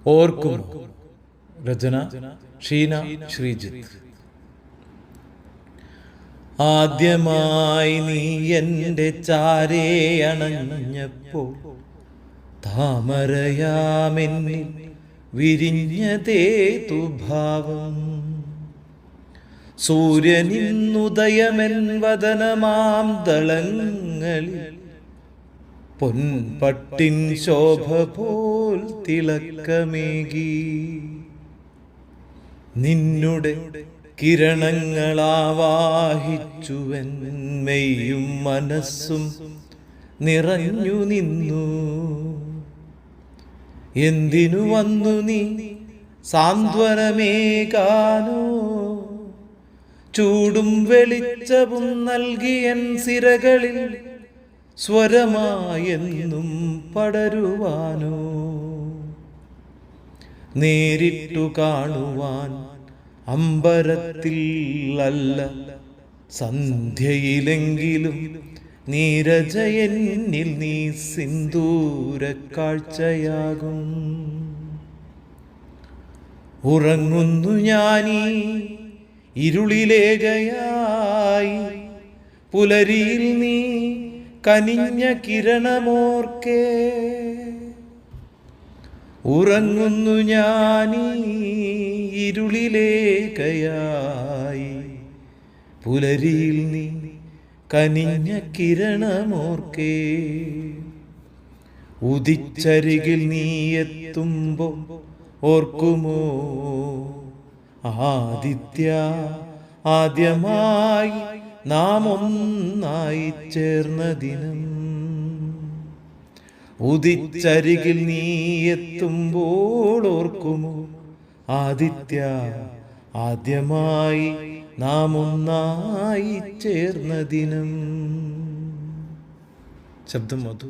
ഓർക്കും. രചന ഷീന ശ്രീജിത്ത്. ആദ്യമായി നീ എൻ്റെ ചാരേ അണഞ്ഞപ്പോൾ താമരയാമെന്നിൽ വിരിഞ്ഞതേതു ഭാവം. സൂര്യനിന്നുദയമെൻ വദനമാം ദളങ്ങളിൽ പൊൻപട്ടിൻ ശോഭ പോൽ തിളക്കമേകി. നിന്നുടെ കിരണങ്ങളാവാഹിച്ചുവൻ മെയ്യും മനസ്സും നിറഞ്ഞു നിന്നു. എന്തിനു വന്നു നീ സാന്ത്വനമേകാനോ? ചൂടും വെളിച്ചവും നൽകിയൻ സിരകളിൽ സ്വരമായെന്നും പടരുവാനോ? നേരിട്ടു കാണുവാൻ അമ്പരത്തിൽ അല്ല സന്ധ്യയിലെങ്കിലും നീരജയന്നിൽ നീ സിന്ദൂര കാഴ്ചയാകും. ഉറങ്ങുന്നു ഞാനീ ഇരുളിലേകയായി, പുലരിയിൽ നീ കനിഞ്ഞ കിരണമോർക്കേ. ഉറങ്ങുന്നു ഞാനീ ഇരുളിലേകയായി, പുലരിയിൽ നീ കനിഞ്ഞ കിരണമോർക്കേ. ഉദിച്ചരികിൽ നീ എത്തുമ്പോ ഓർക്കുമോ ആദിത്യ, ആദ്യമായി നാം ഒന്നായി ചേർന്ന ദിനം. ഉദിച്ചരികിൽ നീ എത്തുമ്പോൾ ഓർക്കുമോ ആദിത്യ, ആദ്യമായി നാം ഒന്നായി ചേർന്ന ദിനം. ശബ്ദം മധു.